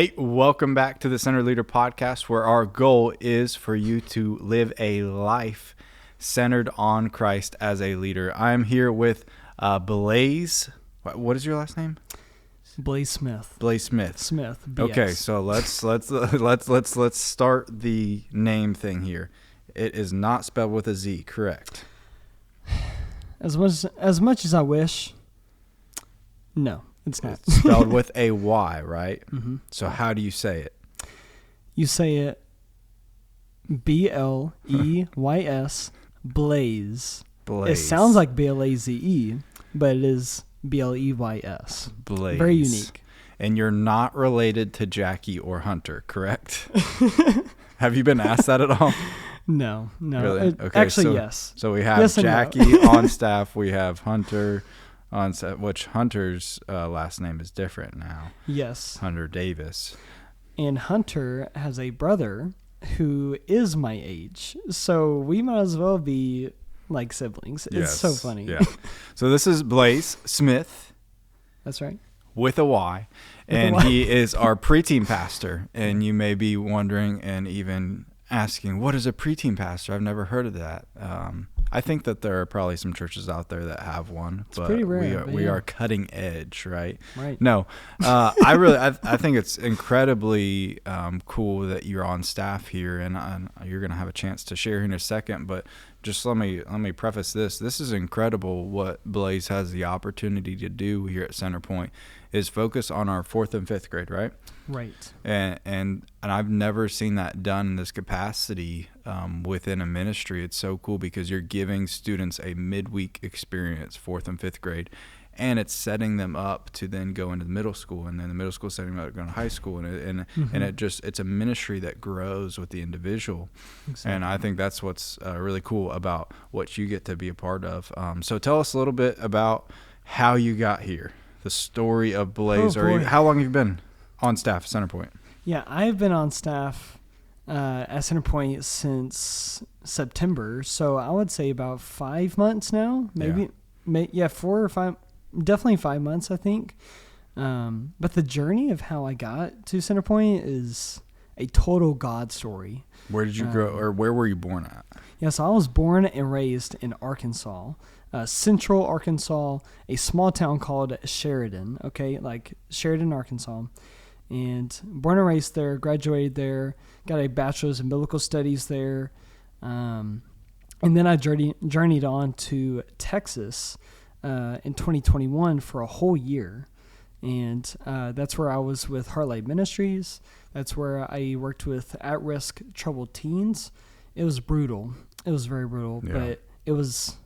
Hey, welcome back to the Center Leader Podcast, where our goal is for you to live a life centered on Christ as a leader. I'm here with Bleys. What is your last name? Bleys Smith. Bleys Smith. Smith. BS. Okay, so let's start the name thing here. It is not spelled with a Z, correct? As much as I wish, no, it's not. It's spelled with a Y, right? Mm-hmm. So how do you say it? You say it B-L-E-Y-S, Bleys. Bleys. It sounds like B-L-A-Z-E, but it is B-L-E-Y-S. Bleys. Very unique. And you're not related to Jackie or Hunter, correct? Have you been asked that at all? No. Really? Okay, Actually, yes. So we have Yes and Jackie no. on staff. We have Hunter on staff, which Hunter's last name is different now. Yes. Hunter Davis. And Hunter has a brother who is my age, so we might as well be like siblings. It's so funny. Yeah. So this is Bleys Smith. That's right. With a Y. And he is our preteen pastor. And you may be wondering and even asking, what is a preteen pastor? I've never heard of that. I think that there are probably some churches out there that have one, but pretty rare, we are cutting edge, right? Right. No, I think it's incredibly cool that you're on staff here, and you're going to have a chance to share here in a second. But just let me preface this. This is incredible what Bleys has the opportunity to do here at Centerpoint is focus on our 4th and 5th grade, right? Right. And I've never seen that done in this capacity within a ministry. It's so cool because you're giving students a midweek experience, 4th and 5th grade, and it's setting them up to then go into the middle school, and then the middle school setting them up to go to high school, and it's a ministry that grows with the individual. Exactly. And I think that's what's really cool about what you get to be a part of. So tell us a little bit about how you got here, the story of Bleys, or how long have you been on staff at Centerpoint? Yeah, I've been on staff at Centerpoint since September, so I would say about 5 months now, maybe. 4 or 5, definitely 5 months, I think. But the journey of how I got to Centerpoint is a total God story. Where did you grow, or where were you born at? Yeah, so I was born and raised in Arkansas, Central Arkansas, a small town called Sheridan, like Sheridan, Arkansas. And born and raised there, graduated there, got a bachelor's in biblical studies there. And then I journeyed on to Texas in 2021 for a whole year. And that's where I was with Heart Light Ministries. That's where I worked with at-risk troubled teens. It was brutal. It was very brutal, but it was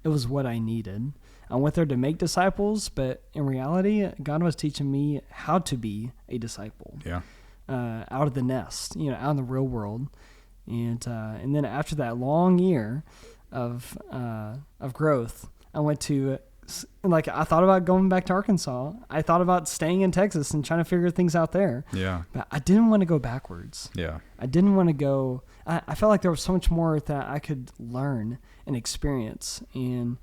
what I needed. I went there to make disciples, but in reality, God was teaching me how to be a disciple. Yeah. Out of the nest, out in the real world. And then after that long year of growth, I went to, I thought about going back to Arkansas. I thought about staying in Texas and trying to figure things out there. Yeah. But I didn't want to go backwards. Yeah. I didn't want to go, I felt like there was so much more that I could learn and experience. And,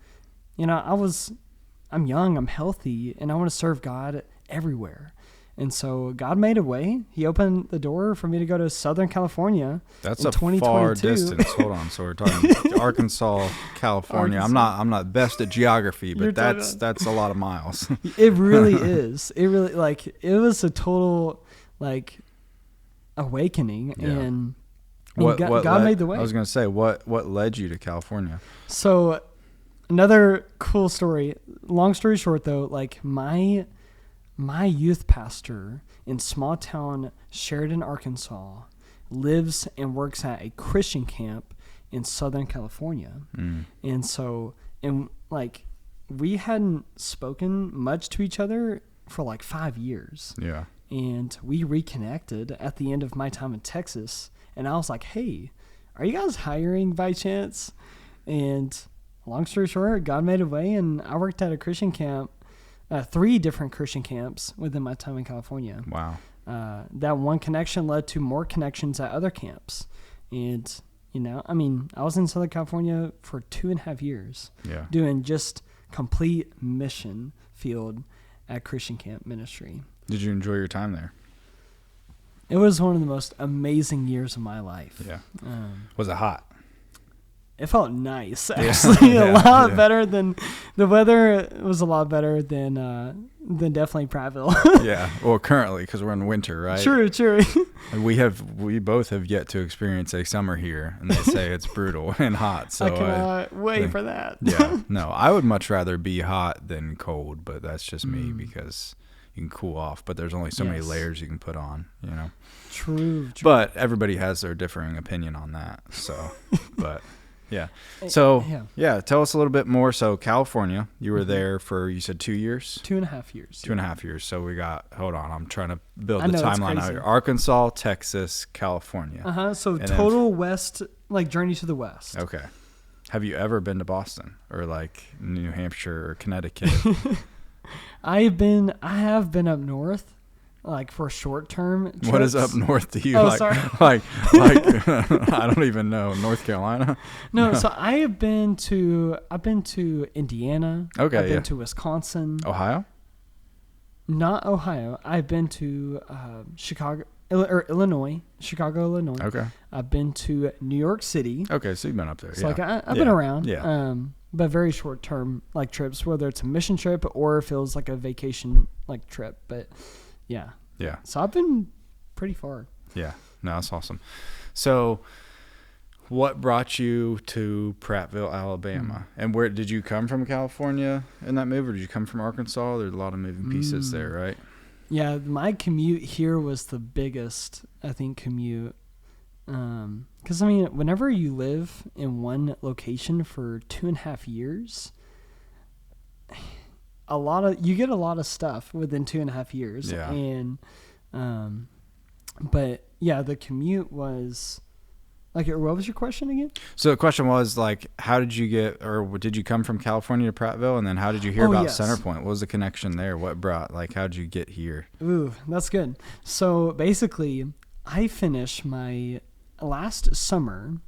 I'm young, I'm healthy, and I want to serve God everywhere. And so God made a way. He opened the door for me to go to Southern California. That's a far distance. Hold on. So we're talking Arkansas, California. Arkansas. I'm not best at geography, but that's a lot of miles. It really is. It really it was a total awakening, and God made the way. I was going to say what led you to California? So another cool story. Long story short, though, my youth pastor in small town Sheridan, Arkansas, lives and works at a Christian camp in Southern California. And so, we hadn't spoken much to each other for 5 years. Yeah. And we reconnected at the end of my time in Texas. And I was like, hey, are you guys hiring by chance? And long story short, God made a way, and I worked at a Christian camp, 3 different Christian camps within my time in California. Wow. That one connection led to more connections at other camps. And, I was in Southern California for 2.5 years doing just complete mission field at Christian camp ministry. Did you enjoy your time there? It was one of the most amazing years of my life. Yeah. Was it hot? It felt nice, actually. Yeah, a lot yeah. better than the weather was a lot better than definitely Prattville. Yeah. Well, currently, because we're in winter, right? True. And we both have yet to experience a summer here, and they say it's brutal and hot. So I cannot wait for that. Yeah. No, I would much rather be hot than cold, but that's just me because you can cool off. But there's only so many layers you can put on, you know. True. But everybody has their differing opinion on that. So, but. Yeah. So, yeah, tell us a little bit more. So, California, you were there for, you said 2 years? 2.5 years. 2.5 years. So, we got, hold on, I'm trying to build the know, timeline out here. Arkansas, Texas, California. So, total west, like journey to the west. Okay. Have you ever been to Boston or like New Hampshire or Connecticut? I have been up north. Like for short-term trips. What is up north to you? Oh, like, sorry. like I don't even know. North Carolina? No, so I've been to Indiana. Okay, I've been to Wisconsin. Ohio? Not Ohio. I've been to Chicago or Illinois. Chicago, Illinois. Okay. I've been to New York City. Okay, so you've been up there. So like I've been around. Yeah. But very short-term like trips, whether it's a mission trip or feels like a vacation like trip, but. Yeah. Yeah. So I've been pretty far. Yeah. No, that's awesome. So what brought you to Prattville, Alabama? And where did you come from, California in that move, or did you come from Arkansas? There's a lot of moving pieces there, right? Yeah. My commute here was the biggest, I think, commute. Because, I mean, whenever you live in one location for 2.5 years, you get a lot of stuff within 2.5 years. Yeah. And, but yeah, the commute was like, what was your question again? So the question was like, how did you get, or did you come from California to Prattville? And then how did you hear about Centerpoint? What was the connection there? What brought, like, how did you get here? Ooh, that's good. So basically I finished my summer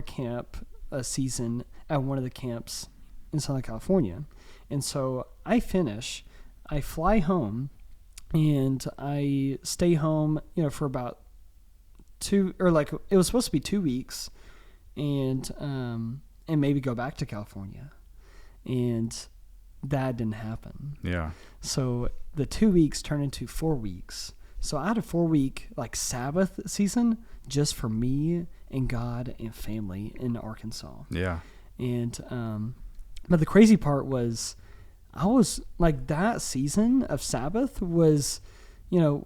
camp season at one of the camps in Southern California. And so I fly home, and I stay home, for about it was supposed to be 2 weeks, and maybe go back to California. And that didn't happen. Yeah. So the 2 weeks turned into 4 weeks. So I had a 4-week like Sabbath season just for me and God and family in Arkansas. Yeah. And, but the crazy part was I was like, that season of Sabbath was, I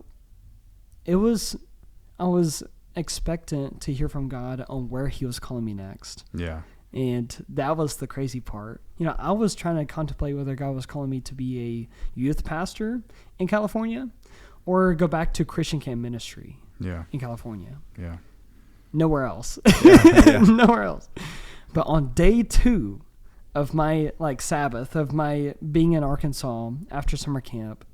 was expectant to hear from God on where he was calling me next. Yeah. And that was the crazy part. I was trying to contemplate whether God was calling me to be a youth pastor in California or go back to Christian camp ministry in California. Yeah. Nowhere else. Yeah. Nowhere else. But on day 2 of my Sabbath, of my being in Arkansas after summer camp,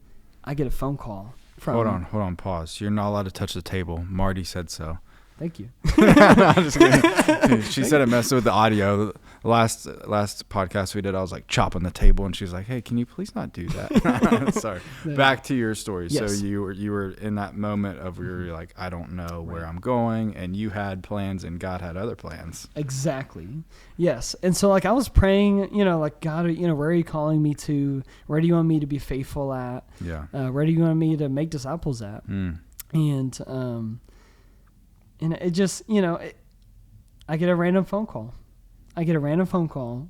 I get a phone call from... Hold on, pause. You're not allowed to touch the table. Marty said so. Thank you. No, I'm just kidding. She said it messed with the audio. Last podcast we did, I was like chopping the table, and she was like, "Hey, can you please not do that?" Sorry. Back to your story. Yes. So you were in that moment of where you're like, I don't know where I'm going, and you had plans, and God had other plans. Exactly. Yes. And so I was praying, God, where are you calling me to? Where do you want me to be faithful at? Yeah. Where do you want me to make disciples at? And it just, I get a random phone call.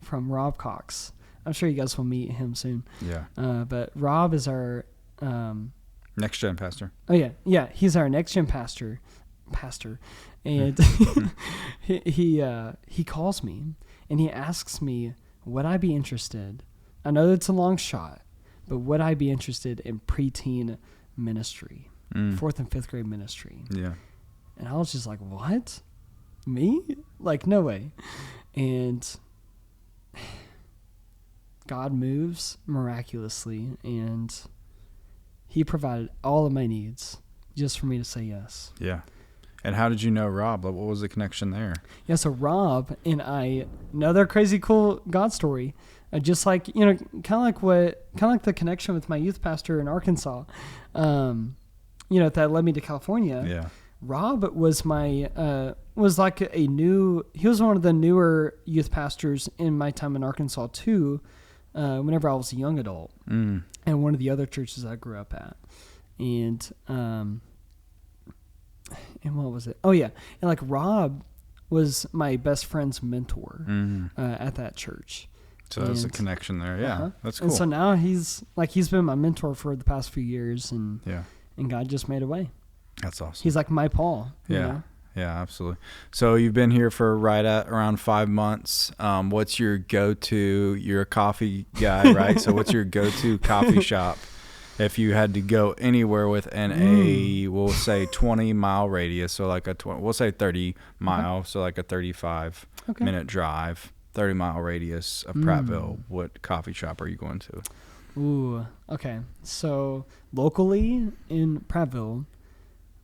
From Rob Cox. I'm sure you guys will meet him soon. Yeah. But Rob is our... next gen pastor. Oh, yeah. Yeah, he's our next gen pastor. And he calls me, and he asks me, would I be interested? I know it's a long shot, but would I be interested in preteen ministry, 4th and 5th grade ministry? Yeah. And I was just like, what? Me? Like, no way. And God moves miraculously, and he provided all of my needs just for me to say yes. Yeah. And how did you know Rob? What was the connection there? Yeah, so Rob and I, another crazy cool God story, just like, kind of like the connection with my youth pastor in Arkansas. that led me to California. Yeah. Rob was was like he was one of the newer youth pastors in my time in Arkansas too, whenever I was a young adult, and one of the other churches I grew up at. And what was it? Oh yeah. And like Rob was my best friend's mentor at that church. So there's a connection there. Yeah. That's cool. And so now he's been my mentor for the past few years, and God just made a way. That's awesome. He's like my Paul. Yeah. You know? Yeah, absolutely. So you've been here for right at around 5 months. What's your go-to? You're a coffee guy, right? So what's your go-to coffee shop if you had to go anywhere within a, we'll say 20-mile radius, so like we'll say 30 mile, so like a 35-minute drive, 30-mile radius of Prattville. What coffee shop are you going to? Ooh, okay. So locally in Prattville,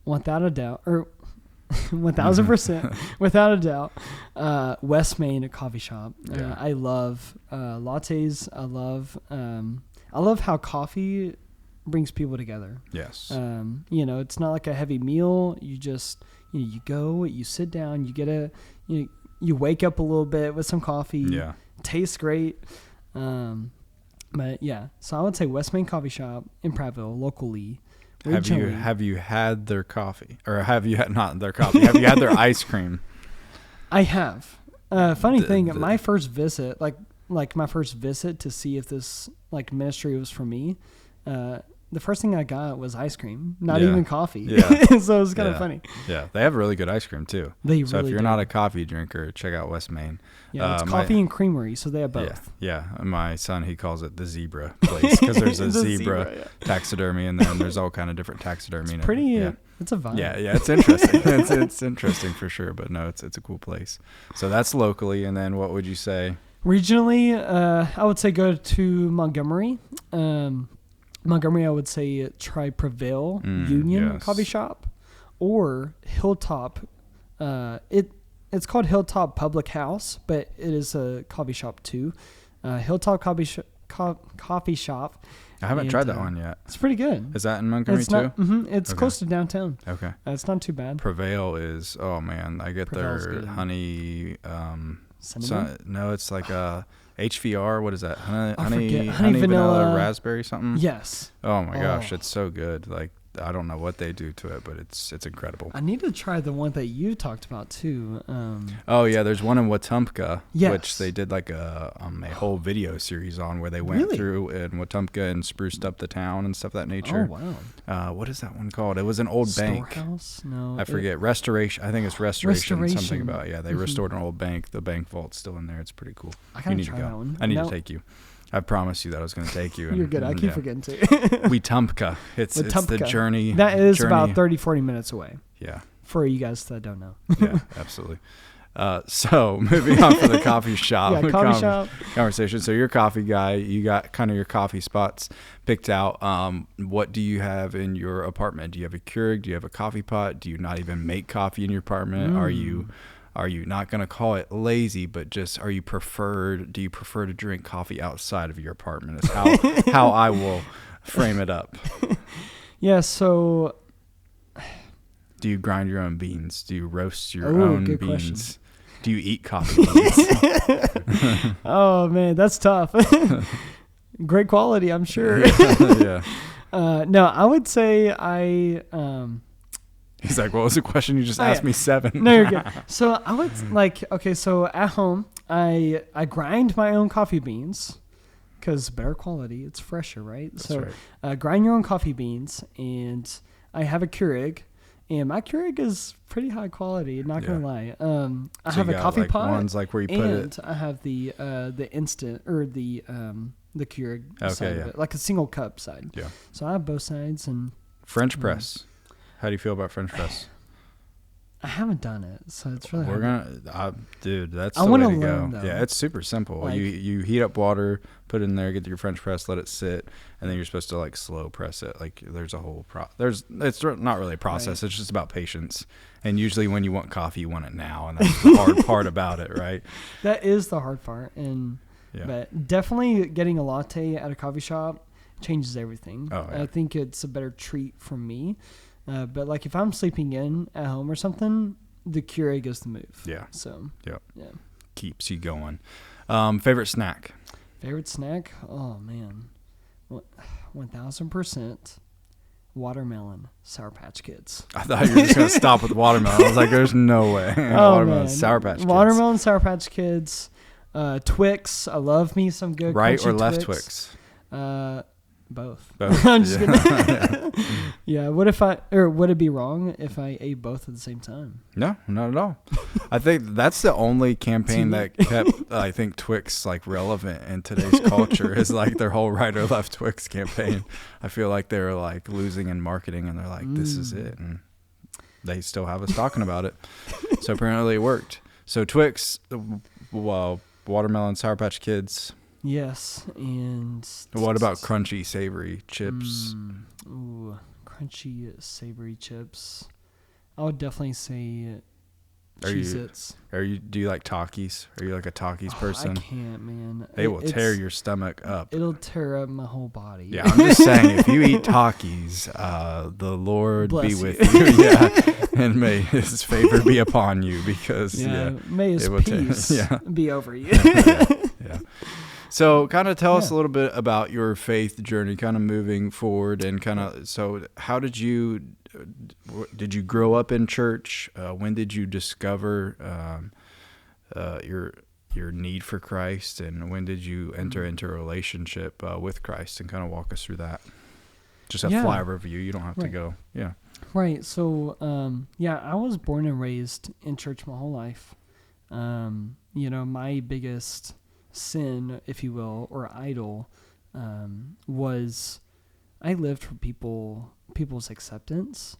without a doubt, or 1,000%, without a doubt, West Main Coffee Shop. I love lattes. I love how coffee brings people together. Yes. It's not like a heavy meal. You just you go, you sit down, you get you wake up a little bit with some coffee. Yeah. Tastes great. But yeah, so I would say West Main Coffee Shop in Prattville, locally. Have you had their coffee, or have you had not their coffee? Have you had their ice cream? I have. Funny thing, my first visit, like my first visit to see if this like ministry was for me, the first thing I got was ice cream, not even coffee. Yeah. So it was kind of funny. Yeah, they have really good ice cream too. So if you're not a coffee drinker, check out West Main. Yeah, it's coffee and creamery, so they have both. Yeah. My son, he calls it the zebra place because there's a zebra taxidermy in there, and there's all kind of different taxidermy. It's pretty. It's a vibe. Yeah, it's interesting. it's interesting for sure, but no, it's a cool place. So that's locally, and then what would you say? Regionally, I would say go to Montgomery. Montgomery, I would say try Prevail Union Coffee Shop or Hilltop. It's called Hilltop Public House, but it is a coffee shop too. Hilltop Coffee Shop. I haven't tried that one yet. It's pretty good. Is that in Montgomery too? It's close to downtown. Okay. It's not too bad. Prevail is, oh man, I get Prevail's their good. honey. Cinnamon? No, it's like HVR. What is that? Honey vanilla vanilla raspberry something. Yes. Oh my gosh, it's so good. Like I don't know what they do to it, but it's incredible. I need to try the one that you talked about too. Oh yeah, there's one in Wetumpka, yes. which they did like a whole video series on where they went through in Wetumpka and spruced up the town and stuff of that nature. Oh wow. What is that one called? It was an old bank. Storehouse? No, I forget. Restoration. I think it's restoration. Something about they restored an old bank. The bank vault's still in there. It's pretty cool. I gotta try that one. I need to take you. I promised you that I was going to take you. You're good. I keep forgetting to. Wetumpka. It's the journey. That is about 30-40 minutes away. Yeah. For you guys that don't know. Yeah, absolutely. So moving on for the coffee shop. Yeah, coffee shop conversation. So you're a coffee guy. You got kind of your coffee spots picked out. What do you have in your apartment? Do you have a Keurig? Do you have a coffee pot? Do you not even make coffee in your apartment? Are you not going to call it lazy, but just do you prefer to drink coffee outside of your apartment is how I will frame it up. Yeah, so do you grind your own beans? Do you roast your own beans? Question. Do you eat coffee beans? Oh man, that's tough. Great quality, I'm sure. Yeah. No, I would say He's like, what was the question? You just asked me 7. No, you're good. So I would so at home, I grind my own coffee beans because better quality, it's fresher, right? That's so right. Grind your own coffee beans, and I have a Keurig, and my Keurig is pretty high quality, not going to lie. I have a coffee pot. Ones like where you put it. And I have the instant, or the Keurig side of it, like a single cup side. Yeah. So I have both sides. And French press. How do you feel about French press? I haven't done it, so it's really dude, that's the way to go. Though. Yeah, it's super simple. You heat up water, put it in there, get your French press, let it sit, and then you're supposed to slow press it. Like there's a whole it's not really a process. Right. It's just about patience. And usually when you want coffee, you want it now, and that's the hard part about it, right? That is the hard part, but definitely getting a latte at a coffee shop changes everything. Oh, yeah. I think it's a better treat for me. But like if I'm sleeping in at home or something, the Keurig goes to move. Yeah. So Yep. yeah. Keeps you going. Favorite snack? Favorite snack? Oh man, 1000% watermelon Sour Patch Kids. I thought you were just gonna stop with watermelon. I was like, "There's no way." Watermelon, man. Sour Patch Kids. Watermelon Sour Patch Kids. Twix. I love me some good Right crunchy or left Twix. Both. Both. I'm just Yeah. kidding. Yeah. Would it be wrong if I ate both at the same time? No, not at all. I think that's the only campaign that kept, I think, Twix like relevant in today's culture is like their whole right or left Twix campaign. I feel like they're like losing in marketing and they're like, this is it. And they still have us talking about it. So apparently it worked. So Twix, watermelon, Sour Patch Kids. Yes. And What about crunchy, savory chips? Ooh, crunchy, savory chips. I would definitely say Cheez-Its. Do you like Takis? Are you like a Takis person? I can't, man. They will tear your stomach up. It'll tear up my whole body. Yeah, I'm just saying, if you eat Takis, the Lord Bless be you. with you. Yeah, and may His favor be upon you, because may His peace be over you. Yeah. So kind of tell us a little bit about your faith journey, kind of moving forward, and kind of, so how did you grow up in church? When did you discover your need for Christ, and when did you enter into a relationship with Christ, and kind of walk us through that? Just a flyover view. You don't have to go. Yeah. Right. So, I was born and raised in church my whole life. My biggest sin, if you will, or idol, was I lived for people's acceptance.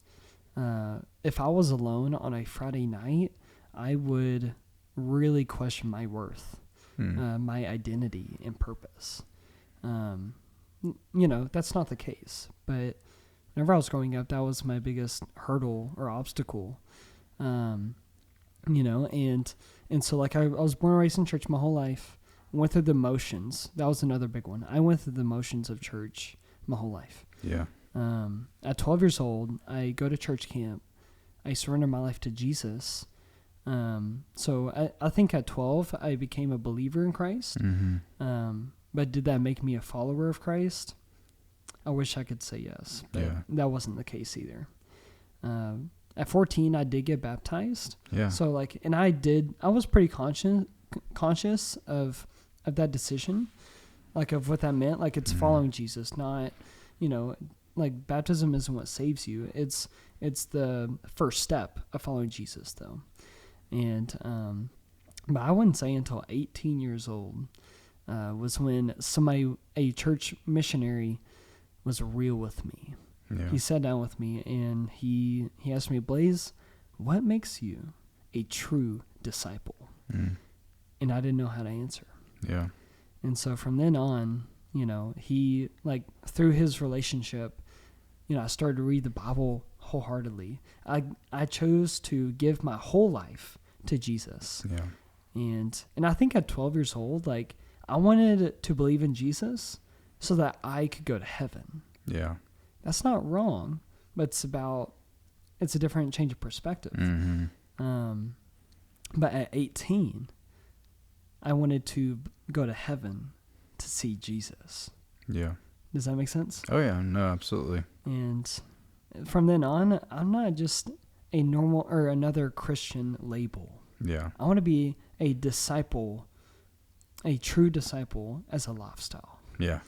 If I was alone on a Friday night, I would really question my worth, my identity and purpose. That's not the case, but whenever I was growing up, that was my biggest hurdle or obstacle. And so like I was born and raised in church my whole life. Went through the motions. That was another big one. I went through the motions of church my whole life. Yeah. At 12 years old, I go to church camp. I surrender my life to Jesus. So I think at 12, I became a believer in Christ. Mm-hmm. But did that make me a follower of Christ? I wish I could say yes, but that wasn't the case either. At 14, I did get baptized. Yeah. So I was pretty conscious of that decision, like of what that meant. Like it's following Jesus, not, like baptism isn't what saves you. It's the first step of following Jesus though. And, but I wouldn't say until 18 years old, was when a church missionary was real with me. Yeah. He sat down with me and he asked me, Bleys, what makes you a true disciple? And I didn't know how to answer. Yeah. And so from then on, he, like, through his relationship, I started to read the Bible wholeheartedly. I chose to give my whole life to Jesus. Yeah. And I think at 12 years old, like, I wanted to believe in Jesus so that I could go to heaven. Yeah. That's not wrong, but it's a different change of perspective. Mm-hmm. But at 18, I wanted to go to heaven to see Jesus. Yeah. Does that make sense? Oh, yeah. No, absolutely. And from then on, I'm not just a normal or another Christian label. Yeah. I want to be a disciple, a true disciple as a lifestyle. Yeah.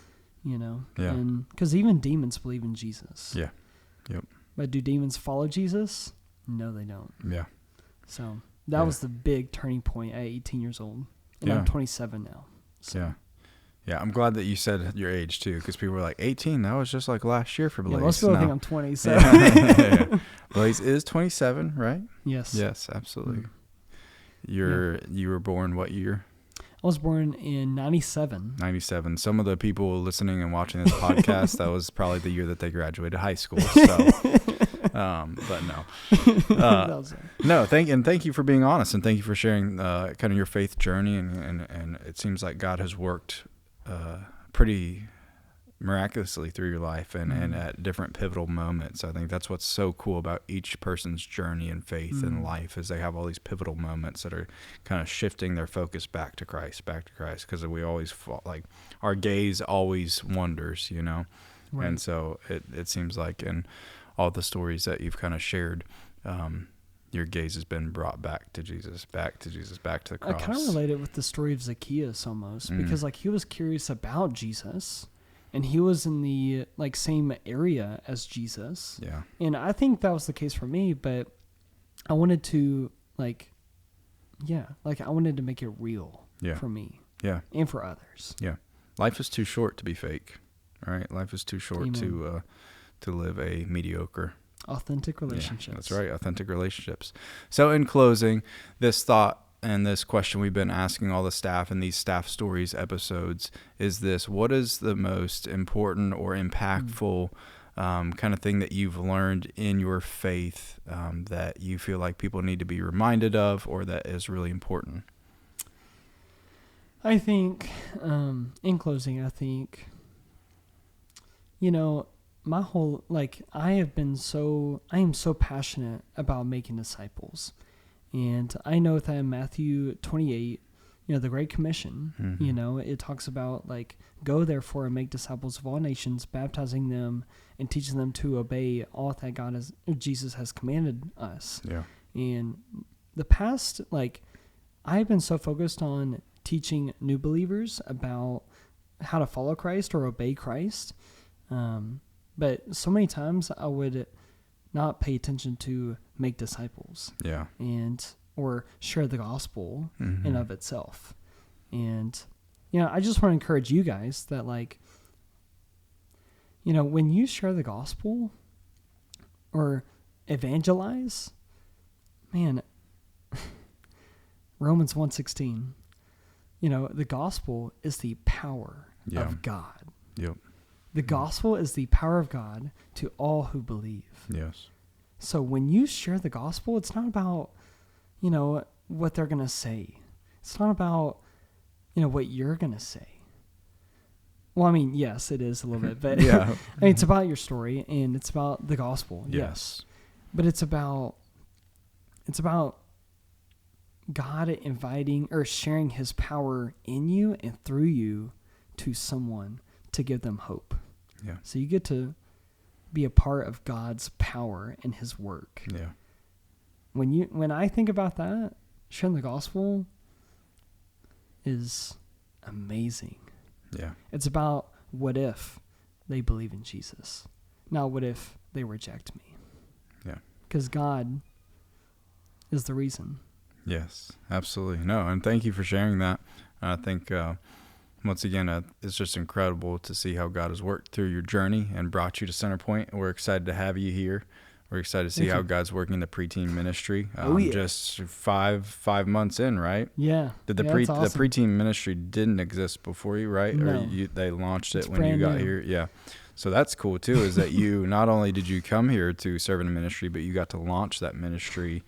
Yeah. And because even demons believe in Jesus. Yeah. Yep. But do demons follow Jesus? No, they don't. Yeah. So that was the big turning point at 18 years old. And I'm 27 now. So. Yeah. Yeah, I'm glad that you said your age, too, because people were like, 18, that was just like last year for Bleys. Yeah, most people think I'm 20, so. Yeah. Bleys is 27, right? Yes. Yes, absolutely. You were born what year? I was born in 97. 97. Some of the people listening and watching this podcast, that was probably the year that they graduated high school. So, but no. No, thank you for being honest, and thank you for sharing kind of your faith journey. And it seems like God has worked pretty miraculously through your life and at different pivotal moments. I think that's what's so cool about each person's journey in faith and life, is they have all these pivotal moments that are kind of shifting their focus back to Christ, because we always fall, like our gaze always wanders, Right. And so it seems like in all the stories that you've kind of shared, your gaze has been brought back to Jesus, back to the cross. I kind of relate it with the story of Zacchaeus almost, because like he was curious about Jesus, and he was in the like same area as Jesus. Yeah. And I think that was the case for me, but I wanted to I wanted to make it real for me. Yeah. And for others. Yeah. Life is too short to be fake. Right? Life is too short to live a mediocre. Authentic relationships. Yeah, that's right. Authentic relationships. So in closing, this thought and this question we've been asking all the staff in these Staff Stories episodes is this: what is the most important or impactful kind of thing that you've learned in your faith that you feel like people need to be reminded of, or that is really important? I think, in closing, my whole, I am so passionate about making disciples. And I know that in Matthew 28, the Great Commission, it talks about go therefore and make disciples of all nations, baptizing them and teaching them to obey all that Jesus has commanded us. Yeah. And the past, I've been so focused on teaching new believers about how to follow Christ or obey Christ. But so many times I would not pay attention to make disciples. Yeah. Or share the gospel in of itself. And, I just want to encourage you guys that when you share the gospel or evangelize, man, Romans 1:16, the gospel is the power of God. Yep. The gospel is the power of God to all who believe. Yes. So when you share the gospel, it's not about, what they're going to say. It's not about, what you're going to say. Well, I mean, yes, it is a little bit, but yeah. It's about your story and it's about the gospel. Yes. But it's about God inviting or sharing his power in you and through you to someone to give them hope. Yeah. So you get to be a part of God's power and his work. Yeah. When I think about that, sharing the gospel is amazing. Yeah. It's about what if they believe in Jesus, not what if they reject me. Yeah. Because God is the reason. Yes, absolutely. No, and thank you for sharing that. I think once again, it's just incredible to see how God has worked through your journey and brought you to Centerpoint. We're excited to have you here. We're excited to see how God's working in the preteen ministry. Just five months in, right? Yeah. Did the preteen ministry didn't exist before you, right? No. Or they launched it It's when you got new. here? Yeah. So that's cool too, is that you not only did you come here to serve in a ministry, but you got to launch that ministry,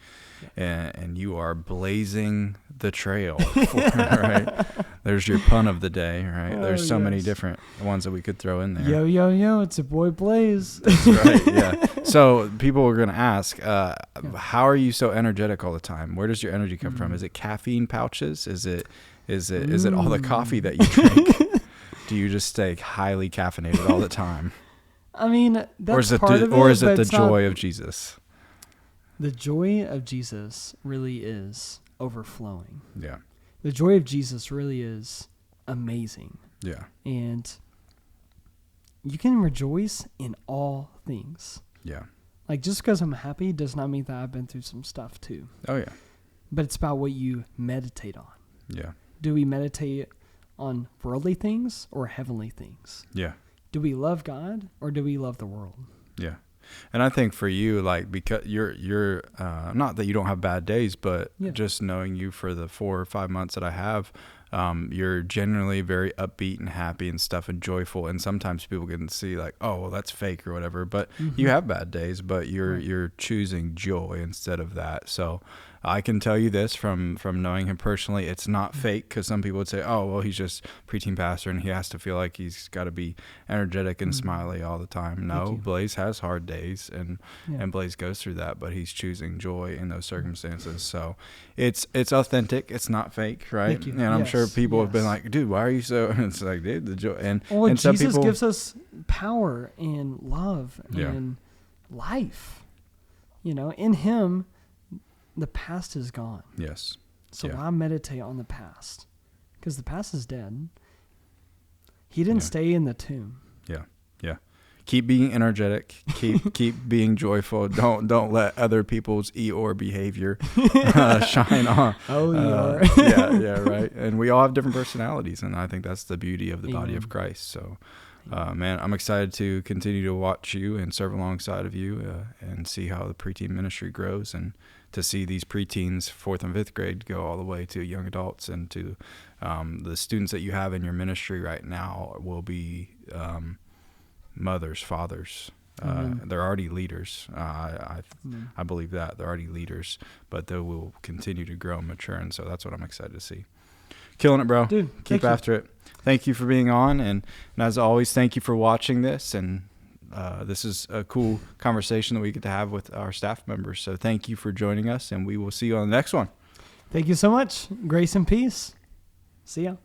and you are blazing the trail. Right? There's your pun of the day, right? There's so many different ones that we could throw in there. Yo, yo, yo, it's a boy Bleys. That's right, yeah. So people are going to ask, how are you so energetic all the time? Where does your energy come from? Is it caffeine pouches? Is it all the coffee that you drink? Do you just stay highly caffeinated all the time? I mean, that's or is it the joy of Jesus? The joy of Jesus really is overflowing. Yeah. The joy of Jesus really is amazing. Yeah. And you can rejoice in all things. Yeah. Just because I'm happy does not mean that I've been through some stuff too. Oh, yeah. But it's about what you meditate on. Yeah. Do we meditate on worldly things or heavenly things? Yeah. Do we love God or do we love the world? Yeah. And I think for you, because you're not that you don't have bad days, but just knowing you for the 4 or 5 months that I have, you're generally very upbeat and happy and stuff and joyful. And sometimes people can see oh, well, that's fake or whatever, but you have bad days, but you're choosing joy instead of that. So I can tell you this from knowing him personally, it's not fake, because some people would say, oh, well, he's just preteen pastor and he has to feel like he's got to be energetic and smiley all the time. No, Bleys has hard days, and Bleys goes through that, but he's choosing joy in those circumstances. So it's authentic. It's not fake, right? And I'm sure people have been like, dude, why are you so, and it's like, dude, the joy. And some Jesus people, gives us power and love and life. You know, in him, the past is gone. Yes. So why meditate on the past? Because the past is dead. He didn't stay in the tomb. Yeah. Yeah. Keep being energetic. Keep being joyful. Don't let other people's Eeyore behavior shine on. Oh, yeah, right. And we all have different personalities, and I think that's the beauty of the body of Christ. So, man, I'm excited to continue to watch you and serve alongside of you and see how the preteen ministry grows, and to see these preteens, 4th and 5th grade, go all the way to young adults, and to the students that you have in your ministry right now will be mothers, fathers. They're already leaders. I believe that they're already leaders, but they will continue to grow and mature, and so that's what I'm excited to see. Killing it, bro. Dude, keep after it. Thank you for being on, and as always, thank you for watching this. And this is a cool conversation that we get to have with our staff members. So thank you for joining us, and we will see you on the next one. Thank you so much. Grace and peace. See ya.